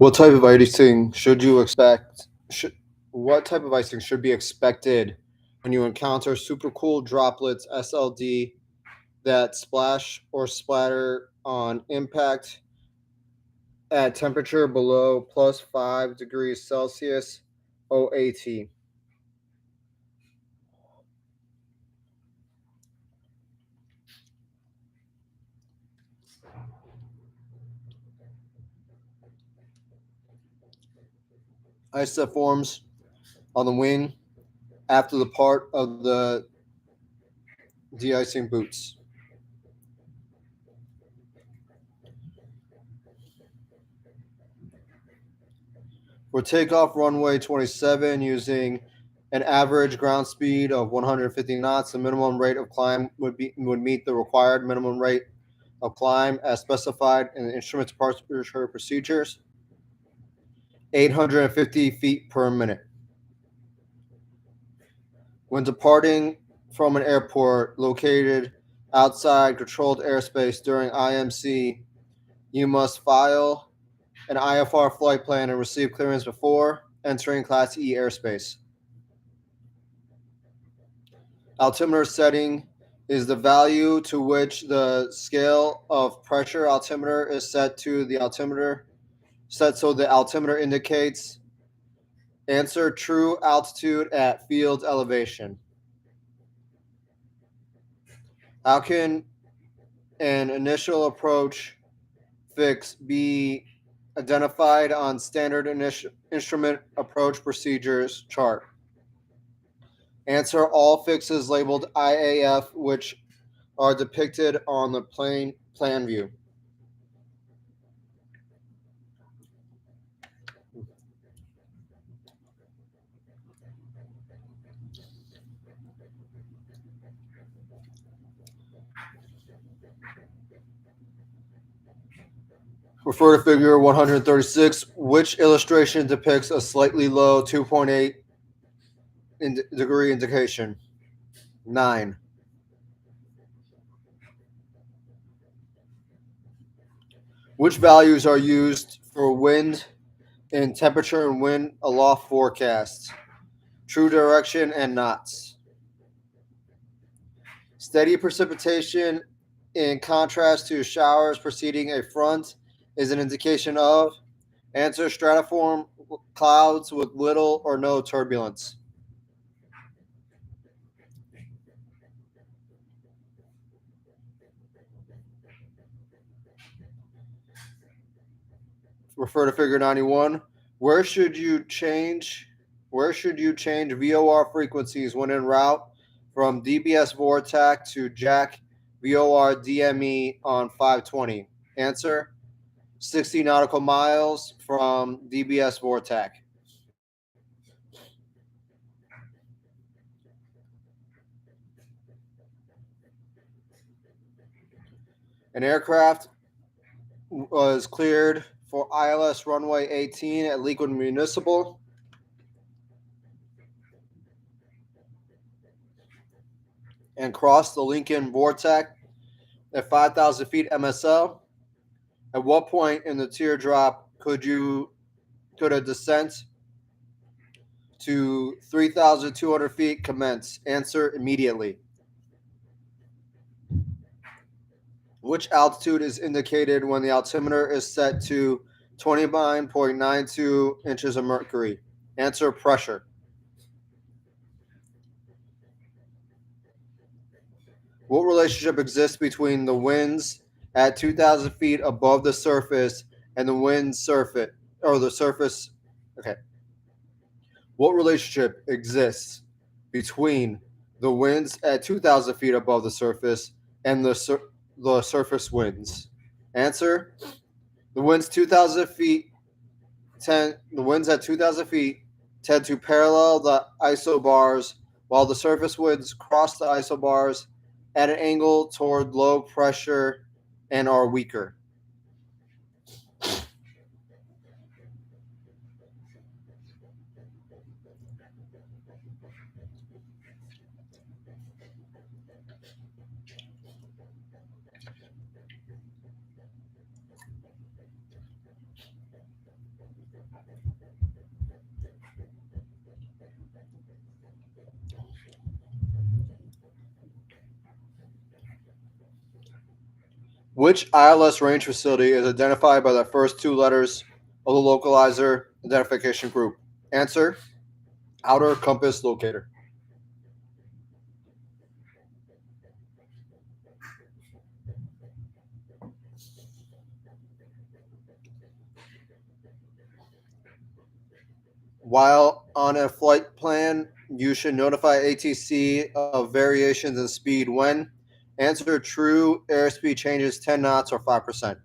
What type of icing should you expect? What type of icing should be expected when you encounter supercooled droplets (SLD) that splash or splatter on impact at temperature below plus 5 degrees Celsius OAT? Ice that forms on the wing after the part of the de-icing boots. For takeoff runway 27 using an average ground speed of 150 knots, the minimum rate of climb would meet the required minimum rate of climb as specified in the instrument departure procedures, 850 feet per minute. When departing from an airport located outside controlled airspace during IMC, you must file an IFR flight plan and receive clearance before entering Class E airspace. Altimeter setting is the value to which the scale of pressure altimeter is set so the altimeter indicates answer true altitude at field elevation. How can an initial approach fix be identified on standard instrument approach procedures chart? Answer all fixes labeled IAF which are depicted on the plan view. Refer to figure 136, which illustration depicts a slightly low 2.8 degree indication. 9. Which values are used for wind in temperature and wind aloft forecasts? True direction and knots. Steady precipitation in contrast to showers preceding a front is an indication of answer stratiform clouds with little or no turbulence. Refer to figure 91. Where should you change VOR frequencies when en route from DBS Vortac to Jack VOR DME on 520? Answer 60 nautical miles from DBS Vortac. An aircraft was cleared for ILS runway 18 at Lakewood Municipal. And crossed the Lincoln Vortex at 5,000 feet MSL. At what point in the teardrop could a descent to 3,200 feet commence? Answer immediately. Which altitude is indicated when the altimeter is set to 29.92 inches of mercury? Answer pressure. What relationship exists between the winds at 2,000 feet above the surface and the wind surface or the surface? Okay. What relationship exists between the winds at 2,000 feet above the surface and the surface winds? Answer: the winds 2,000 feet the winds at 2,000 feet tend to parallel the isobars, while the surface winds cross the isobars at an angle toward low pressure and are weaker. Which ILS range facility is identified by the first two letters of the localizer identification group? Answer: Outer Compass Locator. While on a flight plan, you should notify ATC of variations in speed when. Answer: true airspeed changes 10 knots or 5%.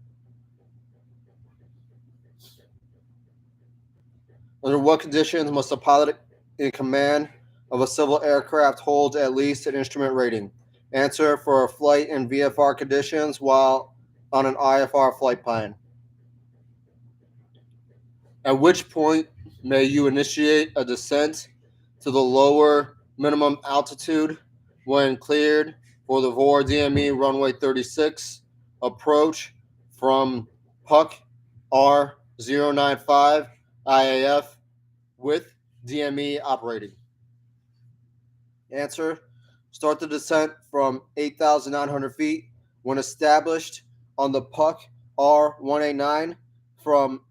Under what conditions must a pilot in command of a civil aircraft hold at least an instrument rating? Answer: for a flight in VFR conditions while on an IFR flight plan. At which point may you initiate a descent to the lower minimum altitude when cleared for the VOR DME runway 36 approach from Puck R095 IAF with DME operating? Answer: start the descent from 8,900 feet when established on the Puck R189 from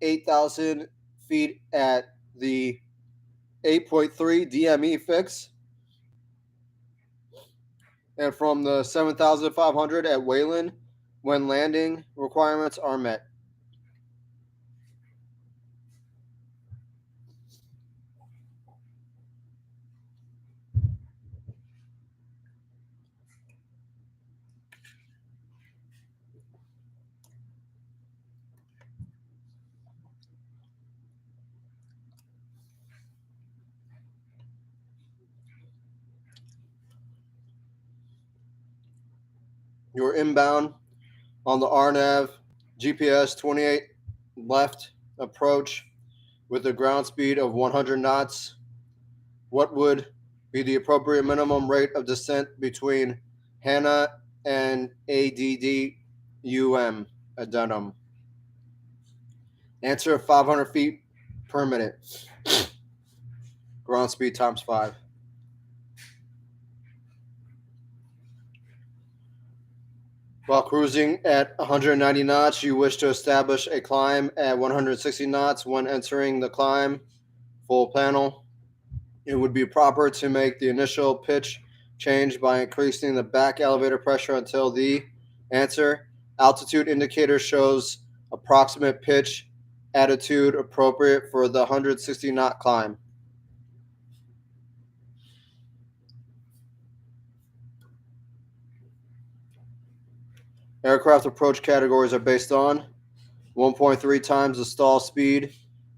8,000 feet at the 8.3 DME fix and from the 7,500 at Wayland when landing requirements are met. You're inbound on the RNAV GPS 28 left approach with a ground speed of 100 knots. What would be the appropriate minimum rate of descent between Hannah and ADDUM addendum? Answer: 500 feet per minute. Ground speed times 5. While cruising at 190 knots, you wish to establish a climb at 160 knots when entering the climb full panel. It would be proper to make the initial pitch change by increasing the back elevator pressure until the answer: altitude indicator shows approximate pitch attitude appropriate for the 160 knot climb. Aircraft approach categories are based on 1.3 times the stall speed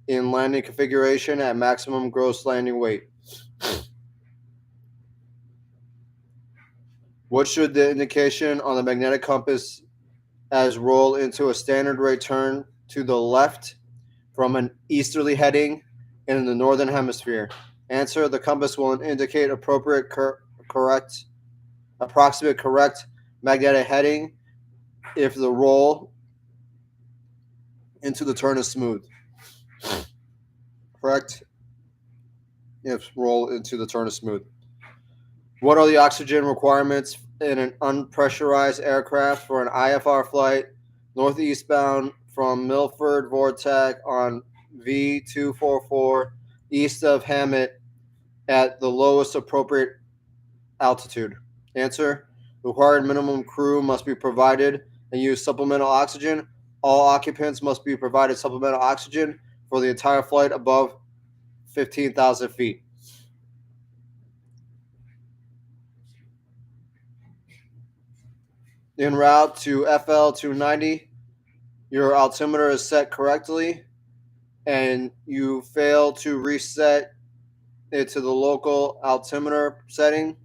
in landing configuration at maximum gross landing weight. What should the indication on the magnetic compass as roll into a standard rate turn to the left from an easterly heading in the northern hemisphere? Answer: the compass will indicate approximate correct magnetic heading if the roll into the turn is smooth. Correct if roll into the turn is smooth. What are the oxygen requirements in an unpressurized aircraft for an IFR flight northeastbound from Milford Vortac on V244 east of Hammett at the lowest appropriate altitude? Answer: required minimum crew must be provided and use supplemental oxygen. All occupants must be provided supplemental oxygen for the entire flight above 15,000 feet. En route to FL 290, your altimeter is set correctly and you fail to reset it to the local altimeter setting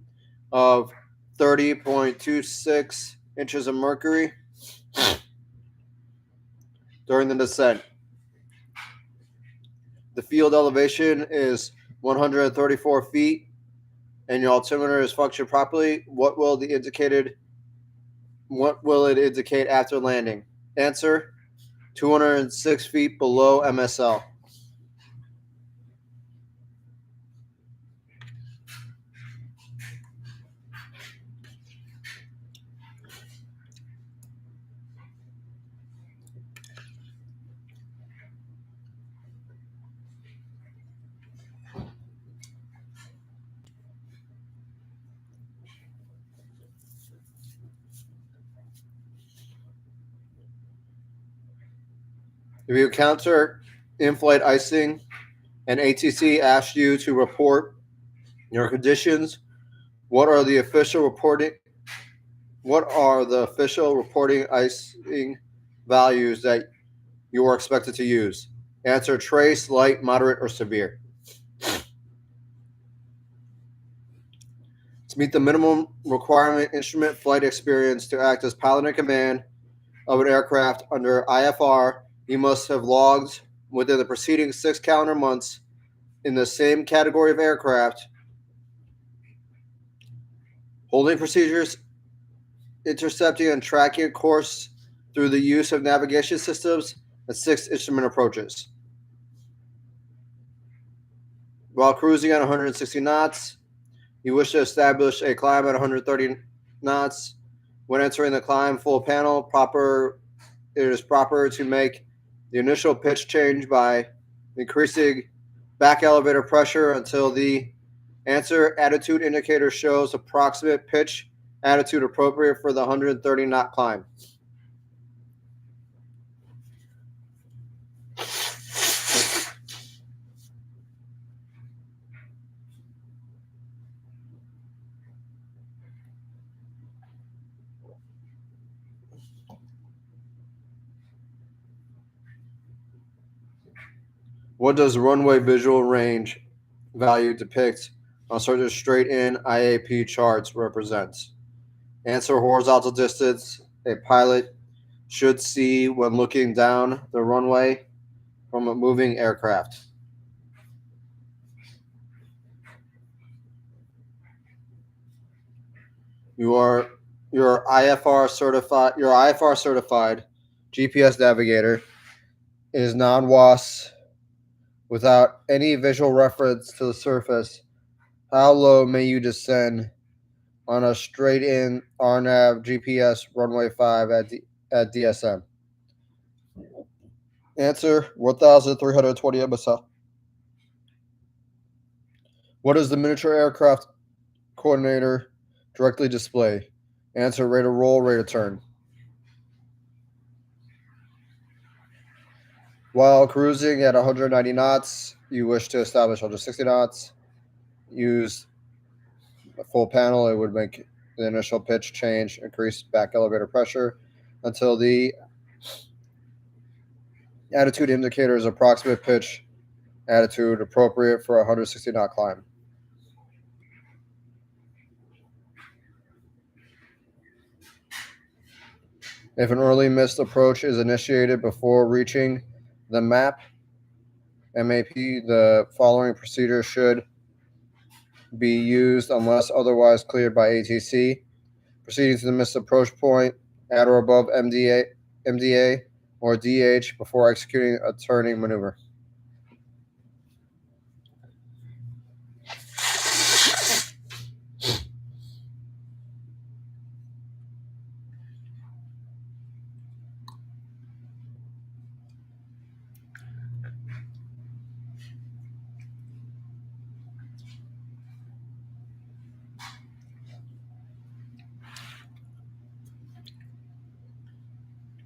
of 30.26 inches of mercury during the descent. The field elevation is 134 feet and your altimeter is functioned properly. What will it indicate after landing? Answer: 206 feet below MSL. If you encounter in-flight icing and ATC asks you to report your conditions, what are the official reporting icing values that you are expected to use? Answer: trace, light, moderate, or severe. To meet the minimum requirement instrument flight experience to act as pilot in command of an aircraft under IFR, you must have logged within the preceding 6 calendar months in the same category of aircraft, holding procedures, intercepting and tracking course through the use of navigation systems and 6 instrument approaches. While cruising at 160 knots, you wish to establish a climb at 130 knots. When entering the climb full panel, it is proper to make the initial pitch change by increasing back elevator pressure until the answer attitude indicator shows approximate pitch attitude appropriate for the 130 knot climb. What does runway visual range value depict on certain straight in IAP charts represents? Answer: horizontal distance a pilot should see when looking down the runway from a moving aircraft. You are your IFR certified GPS navigator is non-WAS without any visual reference to the surface. How low may you descend on a straight-in RNAV GPS runway 5 at DSM? Answer: 1,320 MSL. What does the miniature aircraft coordinator directly display? Answer: rate of roll, rate of turn. While cruising at 190 knots, you wish to establish 160 knots. Use a full panel. It would make the initial pitch change, increase back elevator pressure until the attitude indicator is approximate pitch attitude appropriate for a 160 knot climb. If an early missed approach is initiated before reaching the MAP, the following procedure should be used unless otherwise cleared by ATC. Proceeding to the missed approach point at or above MDA or DH before executing a turning maneuver.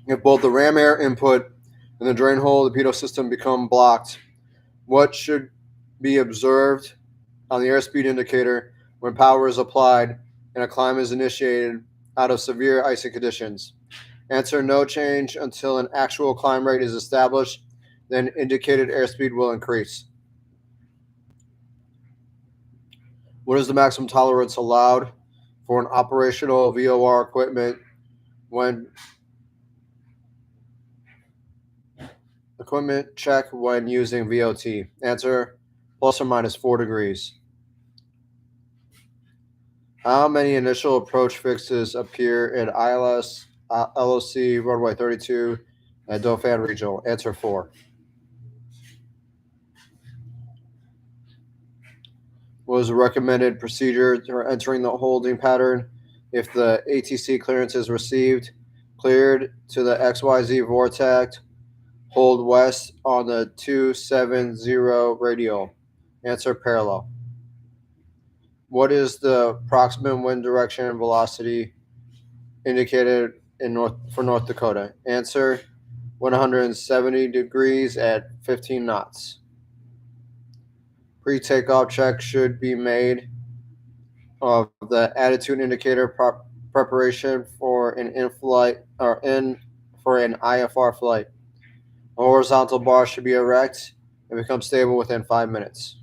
If both the ram air input and the drain hole of the pitot system become blocked, what should be observed on the airspeed indicator when power is applied and a climb is initiated out of severe icing conditions? Answer: no change until an actual climb rate is established, then indicated airspeed will increase. What is the maximum tolerance allowed for an operational VOR equipment check when using VOT? Answer: plus or minus 4 degrees. How many initial approach fixes appear in ILS LOC runway 32 at Dauphin Regional? Answer: 4. What is the recommended procedure for entering the holding pattern if the ATC clearance is received? Cleared to the XYZ vortex. Hold west on the 270 radial. Answer: parallel. What is the approximate wind direction and velocity indicated for North Dakota? Answer: 170 degrees at 15 knots. Pre-takeoff check should be made of the attitude indicator preparation for an in-flight or in for an IFR flight. A horizontal bar should be erect and become stable within 5 minutes.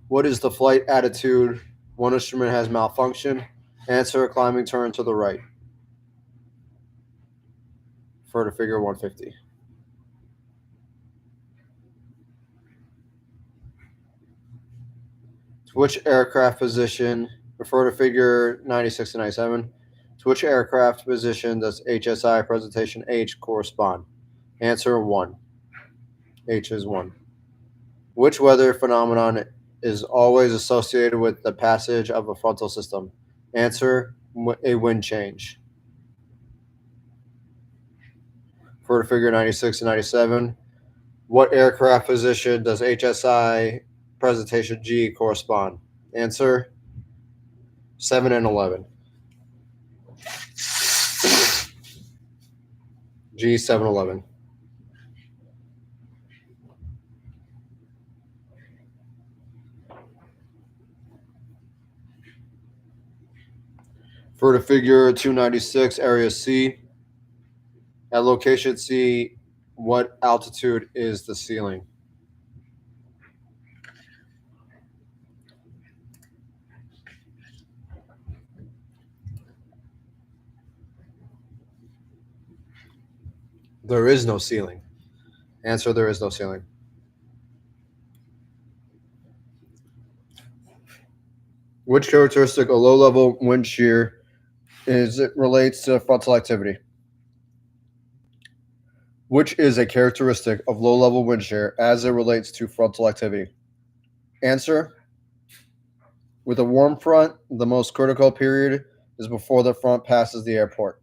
What is the flight attitude? One instrument has malfunctioned. Answer: climbing turn to the right. For the figure 150. To which aircraft position, refer to figure 96 and 97, to which aircraft position does HSI presentation H correspond? Answer 1. H is 1. Which weather phenomenon is always associated with the passage of a frontal system? Answer: a wind change. For figure 96 and 97, what aircraft position does HSI presentation G correspond? Answer: 7 and 11. G 711. For the figure 296, area C, at location C, what altitude is the ceiling? There is no ceiling. Answer: there is no ceiling. Which characteristic of low level wind shear is it relates to frontal activity? Which is a characteristic of low level wind shear as it relates to frontal activity? Answer: with a warm front, the most critical period is before the front passes the airport.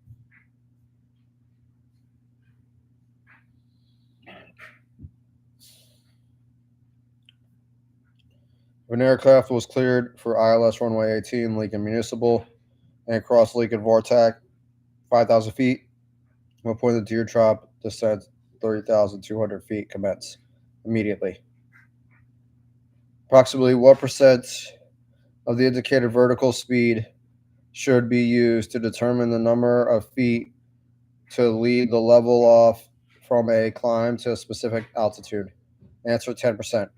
If an aircraft was cleared for ILS runway 18, Lincoln Municipal, and crossed Lincoln Vortac, 5,000 feet, what point the teardrop descent 30,200 feet commence immediately? Approximately what percent of the indicated vertical speed should be used to determine the number of feet to lead the level off from a climb to a specific altitude? Answer: 10%.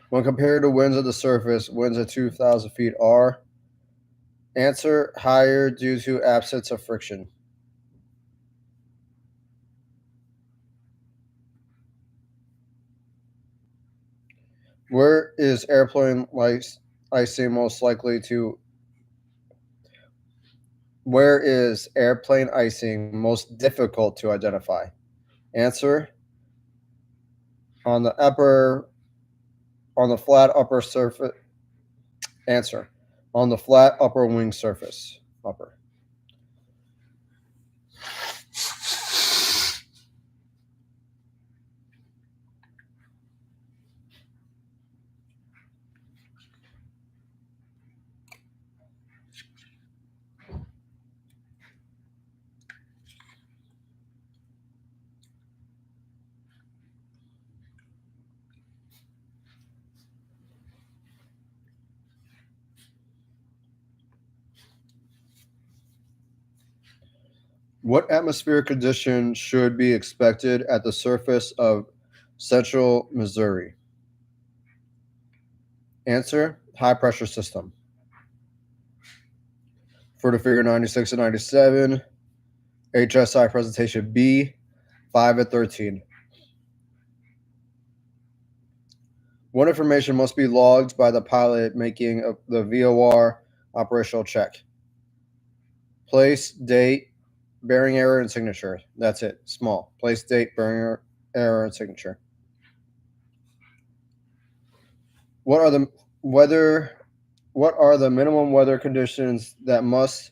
When compared to winds at the surface, winds at 2,000 feet are? Answer: higher due to absence of friction. Where is airplane icing most likely to? Where is airplane icing most difficult to identify? Answer: on the upper, on the flat upper surface. Answer: on the flat upper wing surface. Upper. What atmospheric condition should be expected at the surface of central Missouri? Answer: high pressure system. For the figure 96 and 97, HSI presentation B, 5 and 13. What information must be logged by the pilot making the VOR operational check? Place, date, bearing error, and signature. That's it. Small. Place, date, bearing error, and signature. What are the weather? What are the minimum weather conditions that must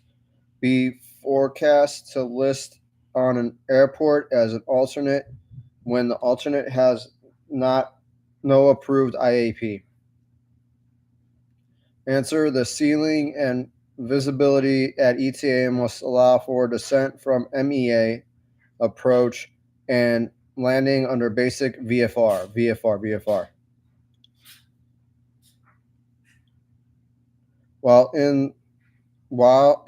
be forecast to list on an airport as an alternate when the alternate has no approved IAP? Answer: the ceiling and visibility at ETA must allow for descent from MEA, approach, and landing under basic VFR. VFR. While in while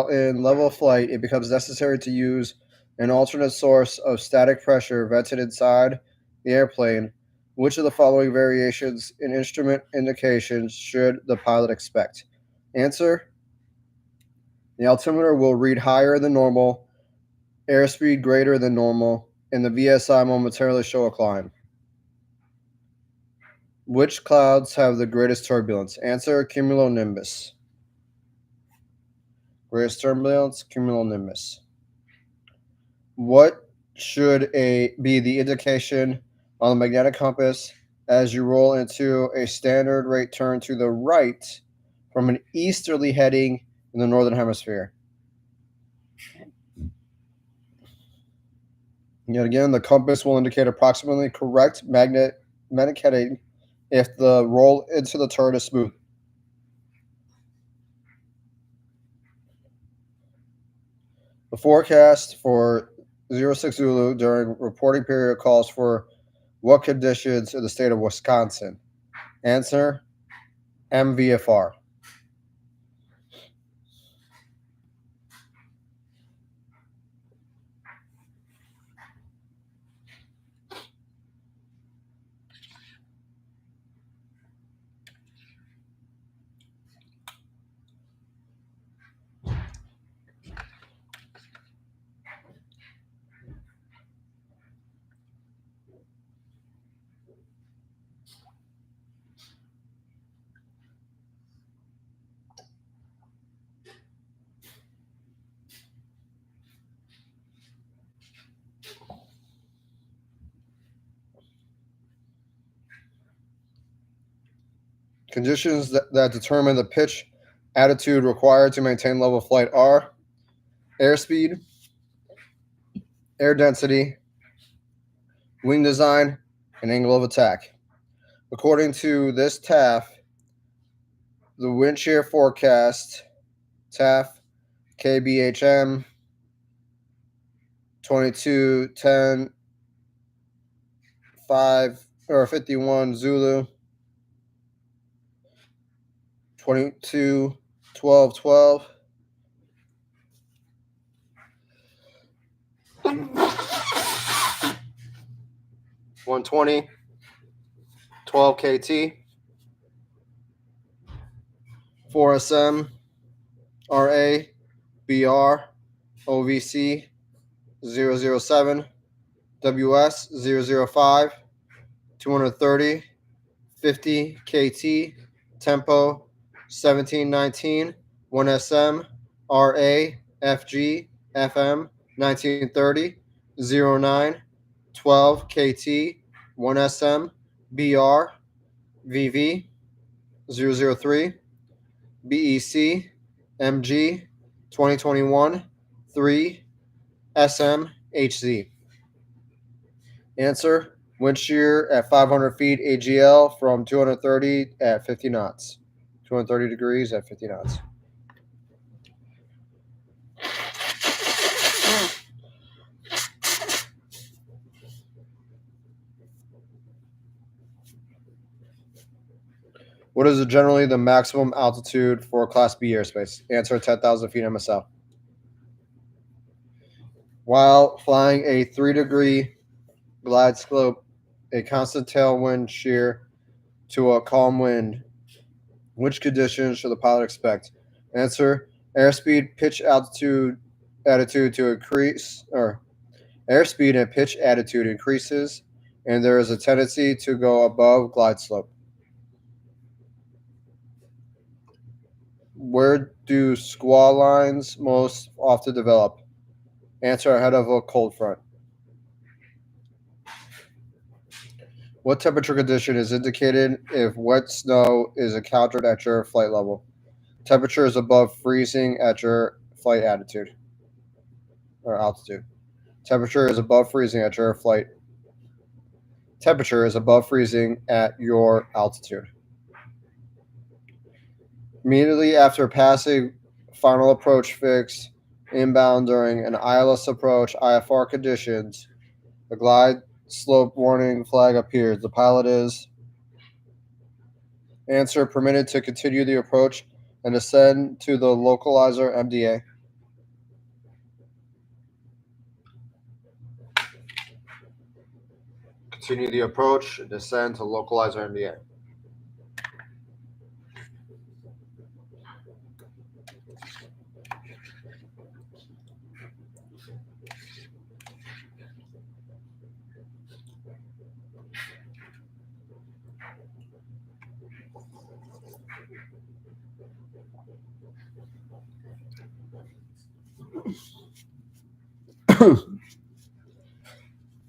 in level flight, it becomes necessary to use an alternate source of static pressure vented inside the airplane, which of the following variations in instrument indications should the pilot expect? Answer: the altimeter will read higher than normal, airspeed greater than normal, and the VSI momentarily show a climb. Which clouds have the greatest turbulence? Answer: cumulonimbus. Greatest turbulence, cumulonimbus. What should be the indication on the magnetic compass as you roll into a standard rate turn to the right from an easterly heading in the northern hemisphere? Yet again, the compass will indicate approximately correct magnetic heading if the roll into the turn is smooth. The forecast for 06 Zulu during reporting period calls for what conditions in the state of Wisconsin? Answer: MVFR. Conditions that determine the pitch attitude required to maintain level flight are airspeed, air density, wing design, and angle of attack. According to this TAF, the wind shear forecast, TAF KBHM 2210 5 or 51 Zulu 22 12 12 120 12 KT 4SM RA BR OVC 007 WS 005 230 50 KT tempo 1719 1SM RA FG FM 1930 09 12 KT 1SM BR VV 003 BEC MG 2021 3 SM HZ. Answer: wind shear at 500 feet AGL from 230 at 50 knots. 230 degrees at 50 knots. What is generally the maximum altitude for Class B airspace? Answer: 10,000 feet MSL. While flying a 3-degree glide slope, a constant tailwind shear to a calm wind, which conditions should the pilot expect? Answer: airspeed, pitch, attitude to increase, or airspeed and pitch attitude increases, and there is a tendency to go above glide slope. Where do squall lines most often develop? Answer: ahead of a cold front. What temperature condition is indicated if wet snow is encountered at your flight level? Temperature is above freezing at your flight attitude or altitude. Temperature is above freezing at your flight. Temperature is above freezing at your altitude. Immediately after passing final approach fix inbound during an ILS approach IFR conditions, a glide slope warning flag appears. The pilot is answer permitted to continue the approach and ascend to the localizer MDA. Continue the approach, descend to localizer MDA.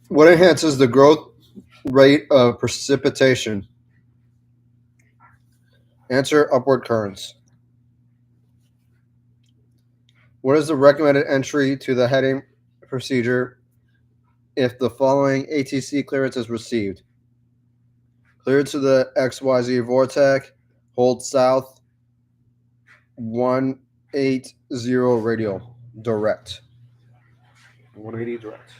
What enhances the growth rate of precipitation? Answer upward currents. What is the recommended entry to the heading procedure if the following ATC clearance is received? Clear to the XYZ vortex, hold south 180 radial, direct. 180 direct.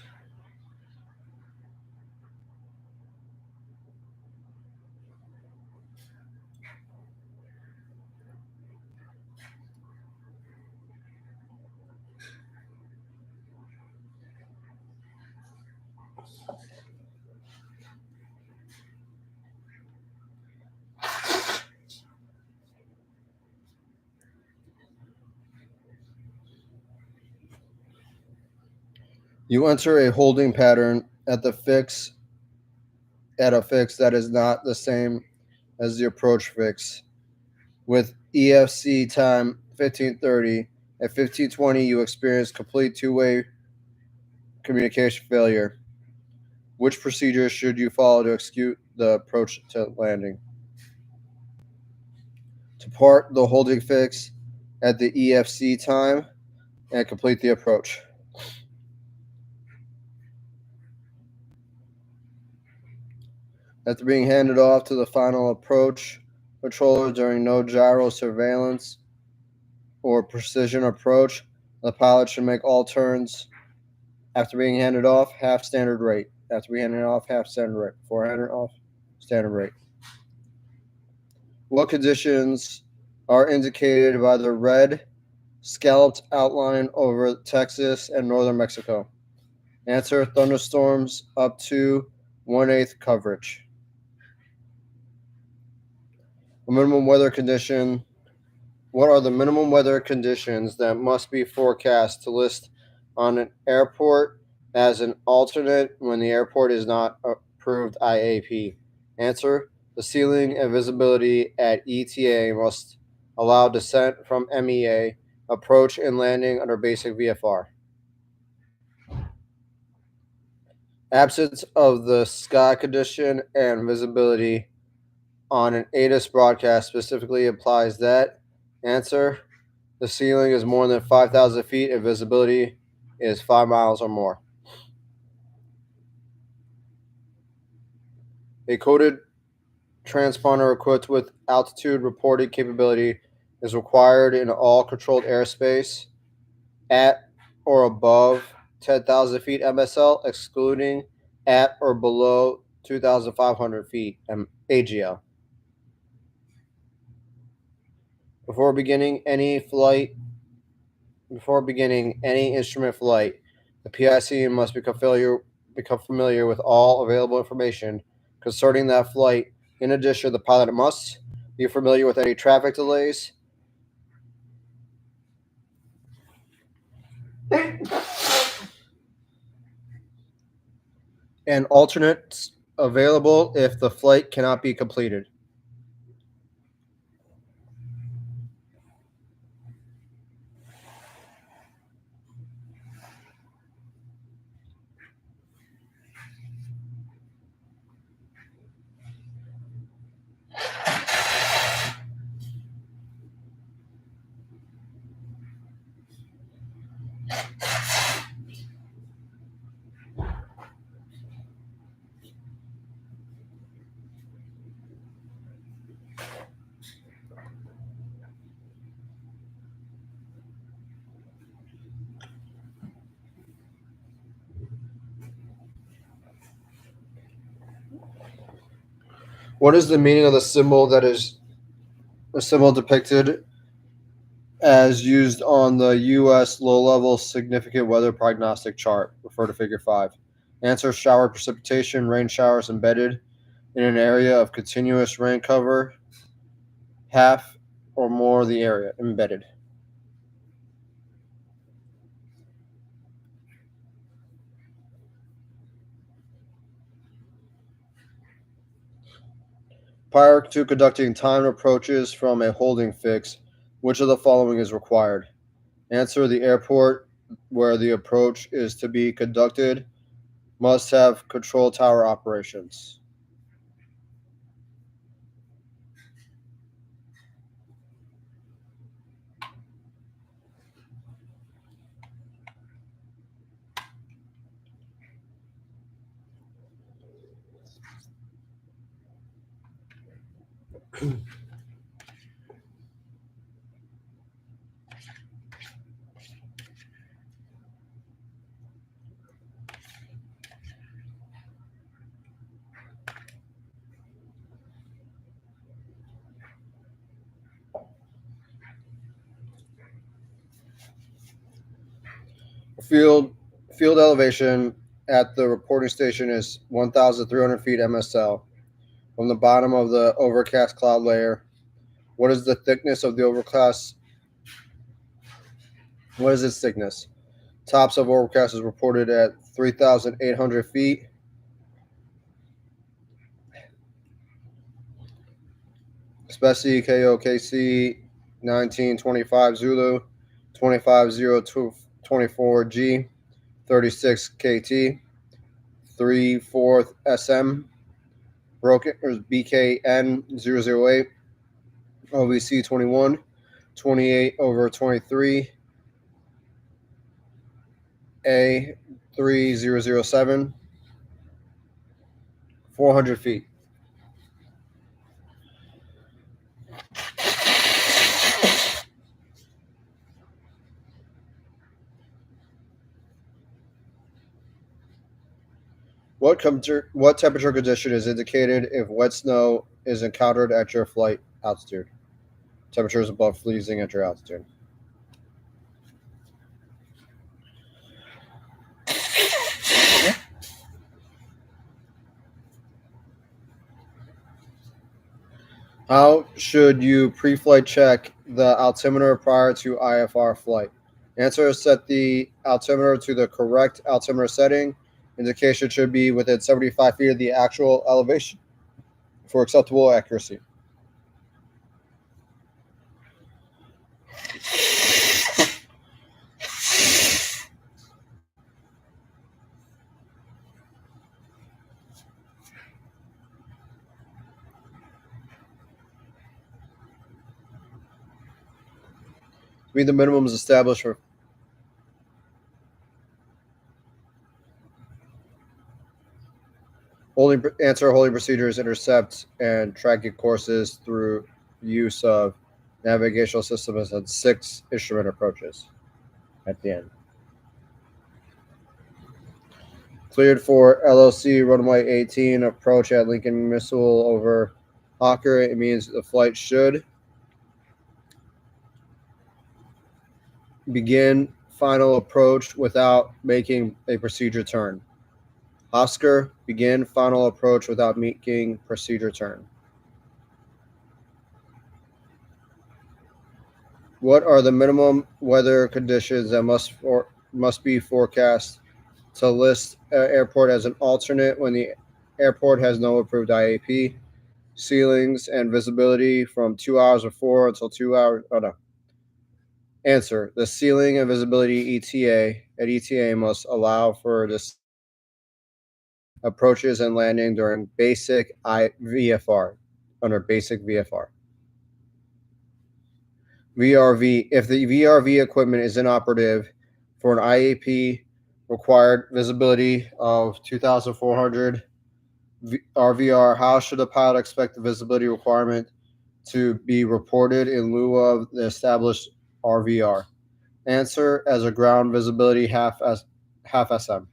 You enter a holding pattern at a fix that is not the same as the approach fix. With EFC time 1530, at 1520 you experience complete two-way communication failure. Which procedure should you follow to execute the approach to landing? To part the holding fix at the EFC time and complete the approach. After being handed off to the final approach controller during no gyro surveillance or precision approach, the pilot should make all turns after being handed off half standard rate. After being handed off half standard rate. Before handed off standard rate. What conditions are indicated by the red scalloped outline over Texas and northern Mexico? Answer: thunderstorms up to 1/8 coverage. A minimum weather condition. What are the minimum weather conditions that must be forecast to list on an airport as an alternate when the airport is not approved IAP? Answer: the ceiling and visibility at ETA must allow descent from MEA, approach and landing under basic VFR. Absence of the sky condition and visibility on an ATIS broadcast specifically implies that. Answer: the ceiling is more than 5,000 feet and visibility is 5 miles or more. A coded transponder equipped with altitude reporting capability is required in all controlled airspace at or above 10,000 feet MSL, excluding at or below 2,500 feet AGL. Before beginning any instrument flight, the PIC must become familiar with all available information concerning that flight. In addition, the pilot must be familiar with any traffic delays and alternates available if the flight cannot be completed. What is the meaning of the symbol that is a symbol depicted as used on the U.S. low-level significant weather prognostic chart? Refer to Figure 5. Answer: shower precipitation, rain showers embedded in an area of continuous rain cover, half or more of the area embedded. Prior to conducting timed approaches from a holding fix, which of the following is required? Answer: the airport where the approach is to be conducted must have control tower operations. Field field elevation at the reporting station is 1,300 feet MSL from the bottom of the overcast cloud layer. What is the thickness of the overcast? What is its thickness? Tops of overcast is reported at 3,800 feet. Specie KOKC 1925 Zulu 250224G 36 KT 3/4 SM broken BKN 008 OVC 21 28/23 A 3007 400 feet. What temperature condition is indicated if wet snow is encountered at your flight altitude? Temperature is above freezing at your altitude. How should you pre-flight check the altimeter prior to IFR flight? Answer: set the altimeter to the correct altimeter setting. Indication should be within 75 feet of the actual elevation for acceptable accuracy. The minimum is established for holding procedures, intercept, and tracking courses through use of navigational systems and 6 instrument approaches at the end. Cleared for LOC runway 18 approach at Lincoln Missile over Hawker. It means the flight should begin final approach without making a procedure turn. Oscar, begin final approach without making procedure turn. What are the minimum weather conditions that must be forecast to list airport as an alternate when the airport has no approved IAP? Ceilings and visibility from 2 hours before until 2 hours. Oh no. Answer: the ceiling and visibility ETA must allow for this approaches and landing during basic VFR under basic VFR. VRV: if the VRV equipment is inoperative for an IAP required visibility of 2,400 RVR, how should the pilot expect the visibility requirement to be reported in lieu of the established RVR? Answer: as a ground visibility half SM.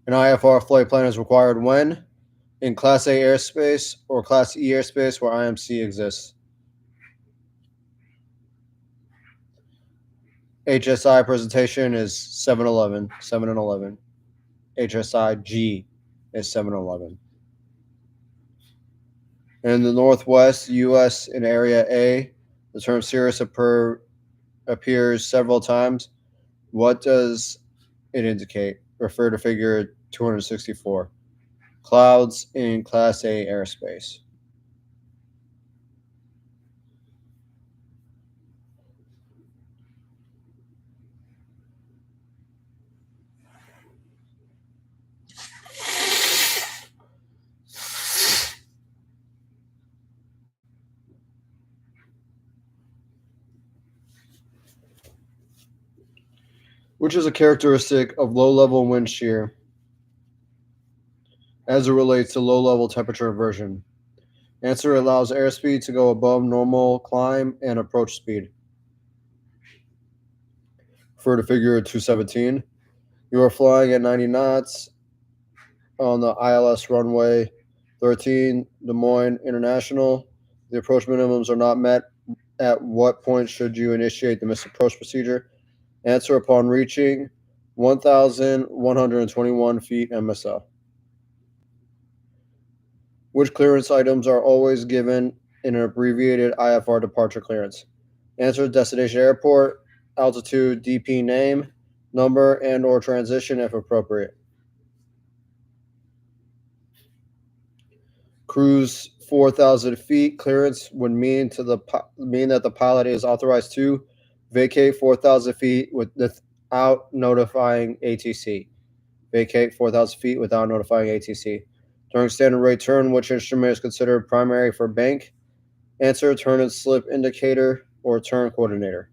An IFR flight plan is required when in Class A airspace or Class E airspace where IMC exists. HSI presentation is 711, 7 and 11. HSI G is 711. In the Northwest U.S. in Area A, the term cirrus appears several times. What does it indicate? Refer to figure 264. Clouds in Class A airspace. Which is a characteristic of low-level wind shear as it relates to low-level temperature inversion. Answer: allows airspeed to go above normal climb and approach speed. Refer to figure 217. You are flying at 90 knots on the ILS runway 13, Des Moines International. The approach minimums are not met. At what point should you initiate the missed approach procedure? Answer: upon reaching 1,121 feet MSL. Which clearance items are always given in an abbreviated IFR departure clearance? Answer: destination airport, altitude, DP name, number, and or transition if appropriate. Cruise 4,000 feet clearance would mean that the pilot is authorized to vacate 4,000 feet without notifying ATC. Vacate 4,000 feet without notifying ATC. During standard rate turn, which instrument is considered primary for bank? Answer: turn and slip indicator or turn coordinator.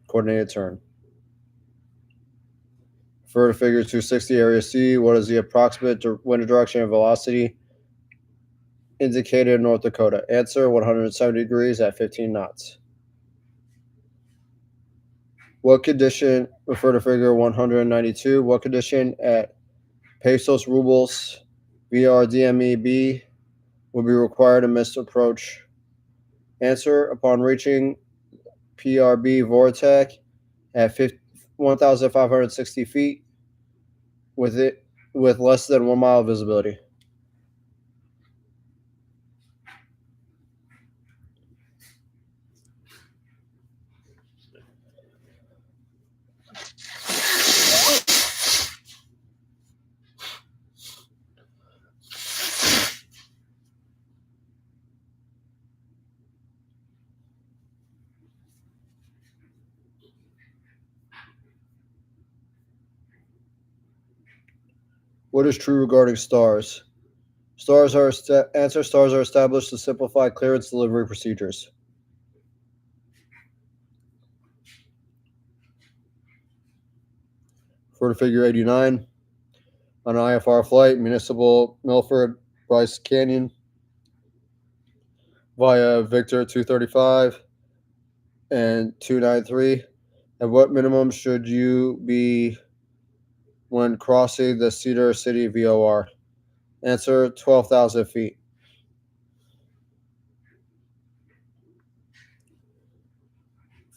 Coordinated turn. Refer to figure 260 area C. What is the approximate wind direction and velocity indicated in North Dakota? Answer: 170 degrees at 15 knots. What condition? Refer to figure 192. What condition at pesos, rubles, VRDMEB will be required to miss approach? Answer: upon reaching PRB Vortec at 1,560 feet with less than 1 mile visibility. What is true regarding stars? Stars are established to simplify clearance delivery procedures. For the figure 89, on an IFR flight, Municipal Milford Bryce Canyon via Victor 235 and 293. At what minimum should you be when crossing the Cedar City VOR? Answer: 12,000 feet.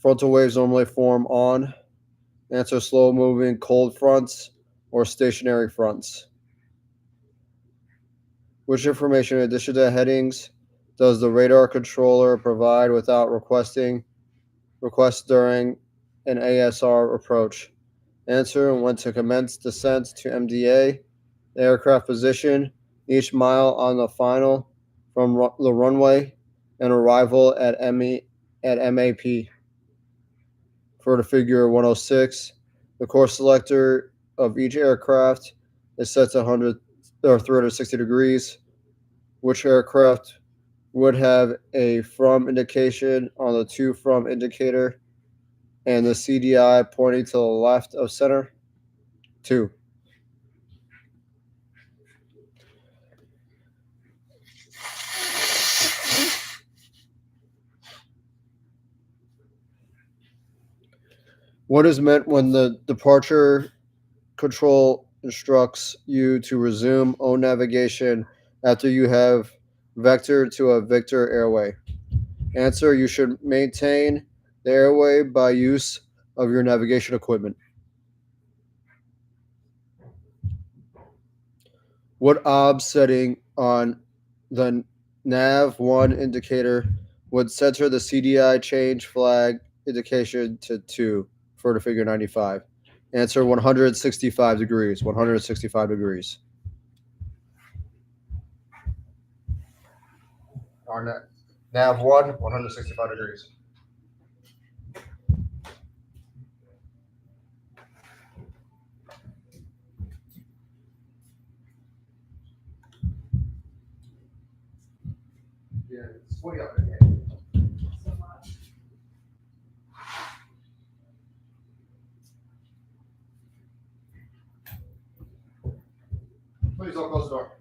Frontal waves normally form on. Answer: slow moving cold fronts or stationary fronts. Which information, in addition to headings, does the radar controller provide without request during an ASR approach? Answer: when to commence descent to MDA, the aircraft position, each mile on the final from the runway, and arrival at MAP. For the figure 106, the course selector of each aircraft is set to 100 or 360 degrees. Which aircraft would have a from indication on the to from indicator and the CDI pointing to the left of center? 2. What is meant when the departure control instructs you to resume own navigation after you have vectored to a Victor airway? Answer: you should maintain the airway by use of your navigation equipment. What OBS setting on the nav 1 indicator would center the CDI change flag indication to 2 for the figure 95? Answer: 165 degrees. 165 degrees. Our nav 1, 165 degrees. Yeah, it's way up in here. Please don't close the door.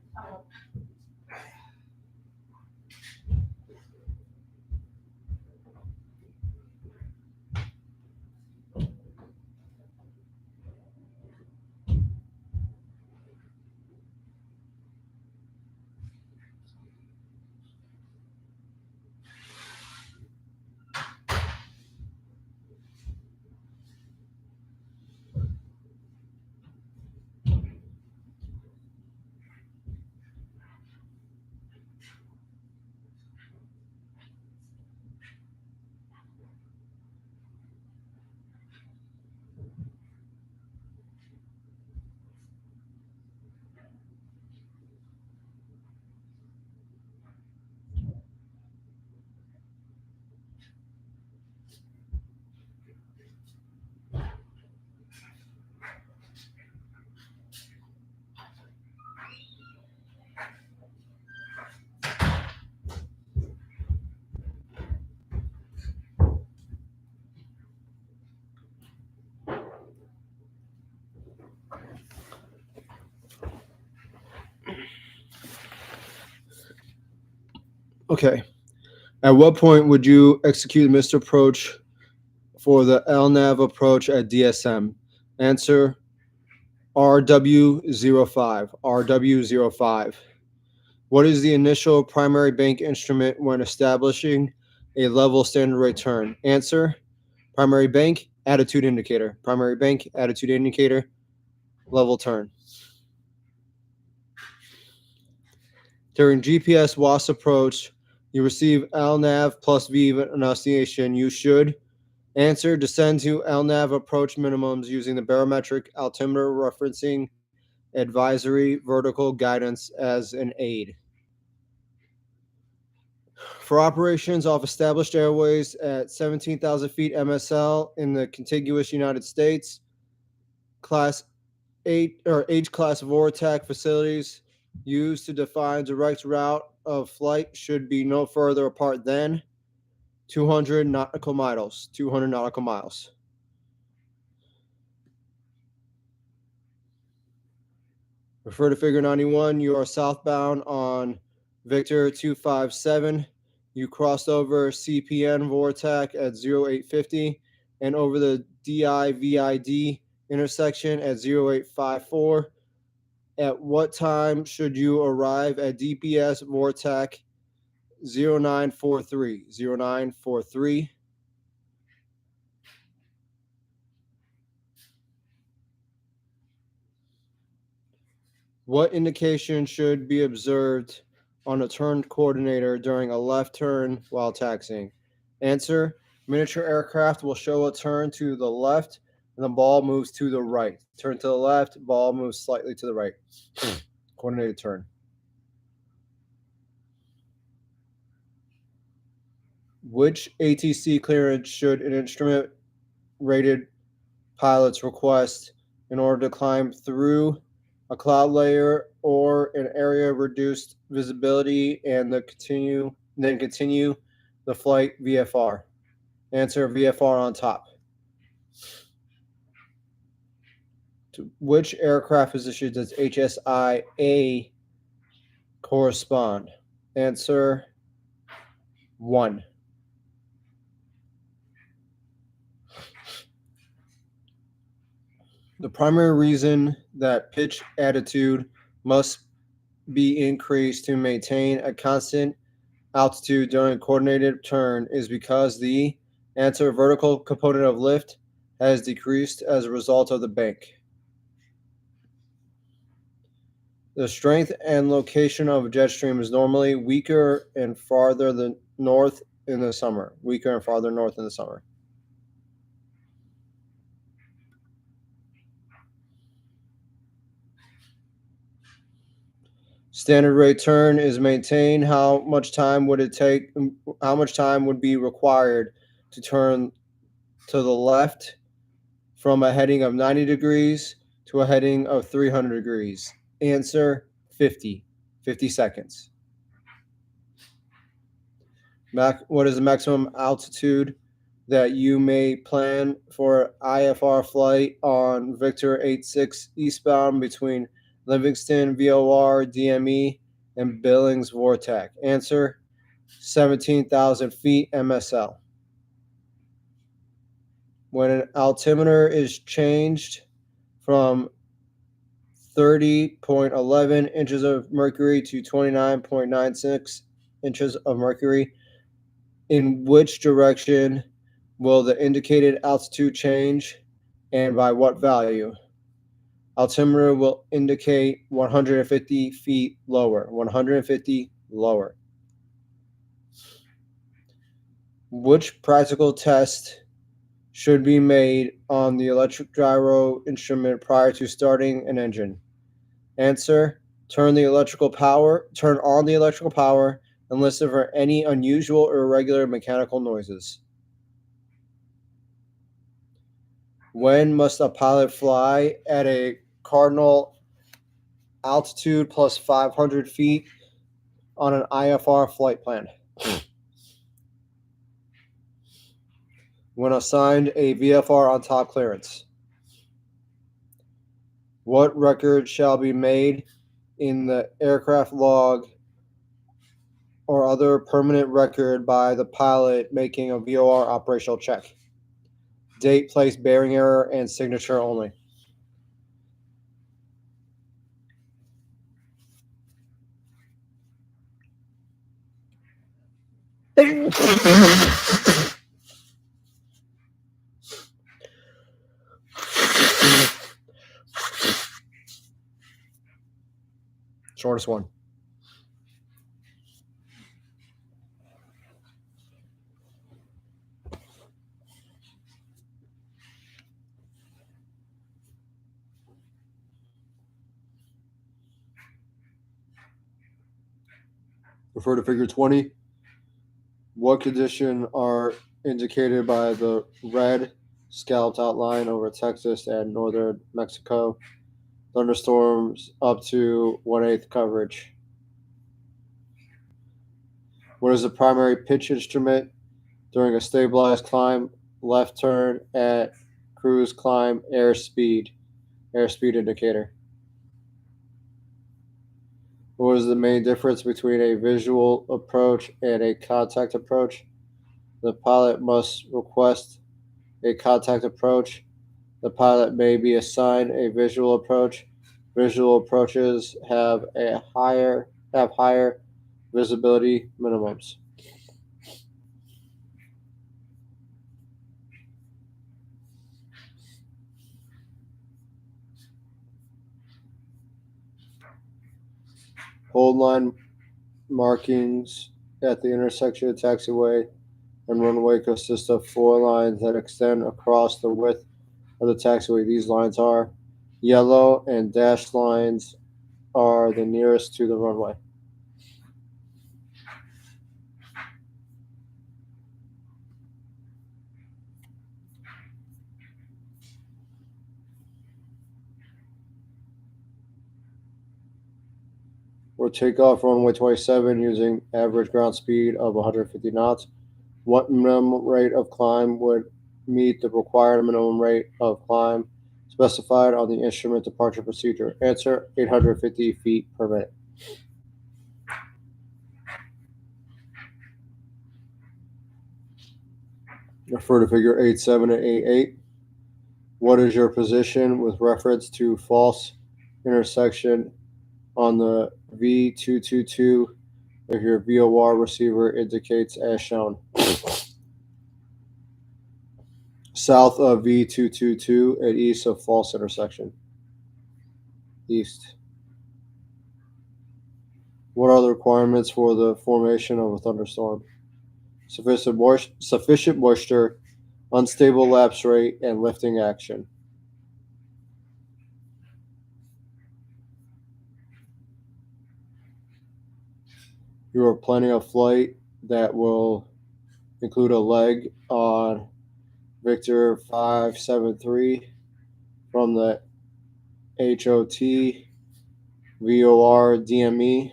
Okay. At what point would you execute the missed approach for the LNAV approach at DSM? Answer: RW05. RW05. What is the initial primary bank instrument when establishing a level standard rate turn? Answer: primary bank attitude indicator. Primary bank attitude indicator, level turn. During GPS WAS approach, you receive LNAV plus V enunciation. You should: answer: descend to LNAV approach minimums using the barometric altimeter referencing advisory vertical guidance as an aid. For operations off established airways at 17,000 feet MSL in the contiguous United States, Class 8 or H class VORTAC facilities used to define direct route of flight should be no further apart than 200 nautical miles. 200 nautical miles. Refer to figure 91. You are southbound on Victor 257. You crossed over CPN Vortac at 0850 and over the DIVID intersection at 0854. At what time should you arrive at DPS Vortac 0943? 0943. What indication should be observed on a turn coordinator during a left turn while taxiing? Answer: miniature aircraft will show a turn to the left and the ball moves to the right. Turn to the left, ball moves slightly to the right. Coordinated turn. Which ATC clearance should an instrument rated pilots request in order to climb through a cloud layer or an area of reduced visibility and continue the flight VFR? Answer: VFR on top. To which aircraft position does HSI-A correspond? Answer: 1. The primary reason that pitch attitude must be increased to maintain a constant altitude during a coordinated turn is because the answer vertical component of lift has decreased as a result of the bank. The strength and location of a jet stream is normally weaker and farther north in the summer. Weaker and farther north in the summer. Standard rate turn is maintained. How much time would it take? How much time would be required to turn to the left from a heading of 90 degrees to a heading of 300 degrees? Answer 50 seconds. What is the maximum altitude that you may plan for IFR flight on Victor 86 eastbound between Livingston VOR DME and Billings Vortex? Answer 17,000 feet MSL. When an altimeter is changed from 30.11 inches of mercury to 29.96 inches of mercury, in which direction will the indicated altitude change and by what value? Altimeter will indicate 150 feet lower. 150 lower. Which practical test should be made on the electric gyro instrument prior to starting an engine? Answer: turn on the electrical power and listen for any unusual or irregular mechanical noises. When must a pilot fly at a cardinal altitude plus 500 feet on an IFR flight plan? When assigned a VFR on top clearance. What record shall be made in the aircraft log or other permanent record by the pilot making a VOR operational check? Date, place, bearing error, and signature only. Shortest one. Refer to figure 20. What condition are indicated by the red scalloped outline over Texas and northern Mexico? Thunderstorms up to 1/8 coverage. What is the primary pitch instrument during a stabilized climb? Left turn at cruise climb airspeed indicator. What is the main difference between a visual approach and a contact approach? The pilot must request a contact approach. The pilot may be assigned a visual approach. Visual approaches have higher visibility minimums. Hold line markings at the intersection of taxiway and runway consist of 4 lines that extend across the width of the taxiway. These lines are yellow, and dashed lines are the nearest to the runway. Or take off runway 27 using average ground speed of 150 knots. What minimum rate of climb would meet the required minimum rate of climb specified on the instrument departure procedure? Answer: 850 feet per minute. Refer to figure 8.7 and 8.8. What is your position with reference to false intersection on the V222 if your VOR receiver indicates as shown? South of V222 and east of false intersection. East. What are the requirements for the formation of a thunderstorm? Sufficient moisture, unstable lapse rate, and lifting action. You are planning a flight that will include a leg on Victor 573 from the HOT VOR DME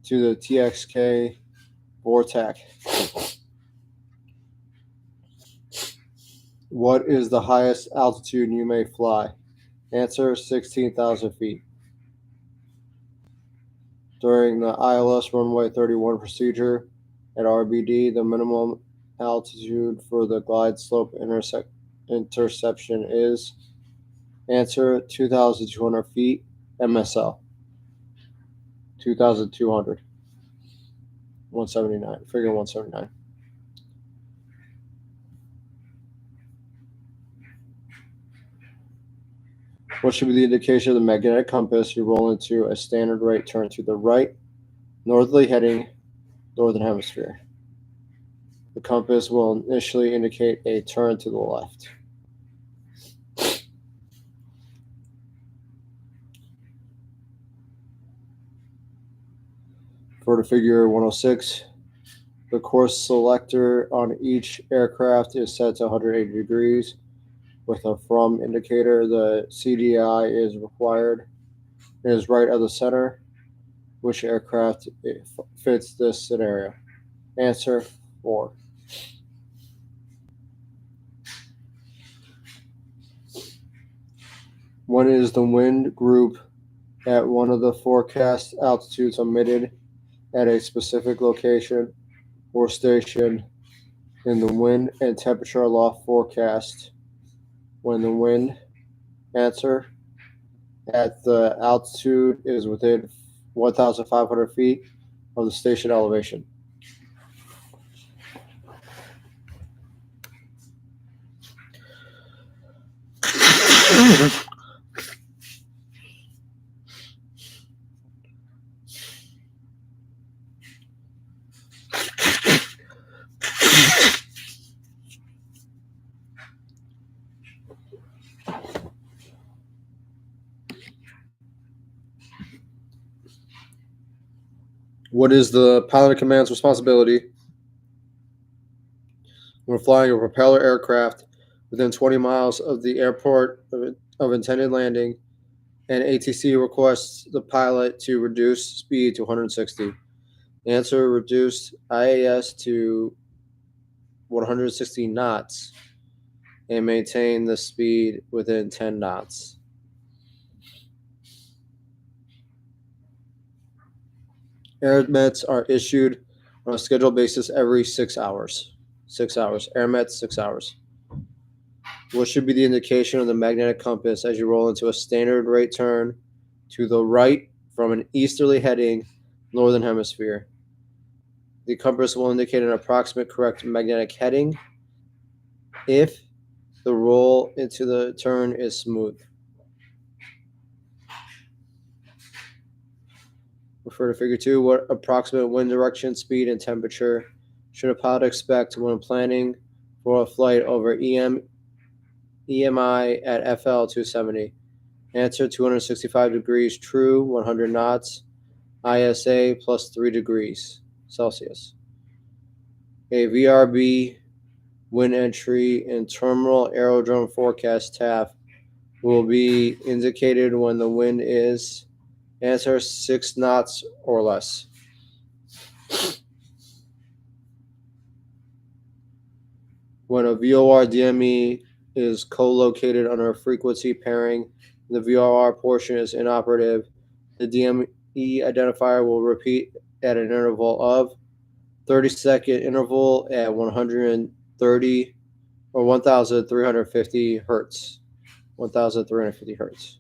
to the TXK Vortex. What is the highest altitude you may fly? Answer: 16,000 feet. During the ILS runway 31 procedure at RBD, the minimum altitude for the glide slope interception is answer: 2,200 feet. MSL 2,200. 179. Figure 179. What should be the indication of the magnetic compass? You roll into a standard right turn to the right, northerly heading, northern hemisphere. The compass will initially indicate a turn to the left. For the figure 106, the course selector on each aircraft is set to 180 degrees. With a from indicator, the CDI is required. It is right of the center. Which aircraft fits this scenario? Answer: 4. When is the wind group at one of the forecast altitudes omitted at a specific location or station in the wind and temperature aloft forecast? When the wind? Answer: at the altitude is within 1,500 feet of the station elevation. What is the pilot in command's responsibility when flying a propeller aircraft within 20 miles of the airport of intended landing, and ATC requests the pilot to reduce speed to 160? Answer: reduce IAS to 160 knots and maintain the speed within 10 knots. Air are issued on a scheduled basis every 6 hours. 6 hours. Air 6 hours. What should be the indication of the magnetic compass as you roll into a standard right turn to the right from an easterly heading, northern hemisphere? The compass will indicate an approximate correct magnetic heading if the roll into the turn is smooth. Refer to figure 2. What approximate wind direction, speed, and temperature should a pilot expect when planning for a flight over EMI at FL 270? Answer: 265 degrees true, 100 knots, ISA plus 3 degrees Celsius. A VRB wind entry and terminal aerodrome forecast TAF will be indicated when the wind is answer: 6 knots or less. When a VOR DME is co-located under a frequency pairing, the VOR portion is inoperative, the DME identifier will repeat at an interval of 30-second interval at 130 or 1,350 hertz. 1,350 hertz.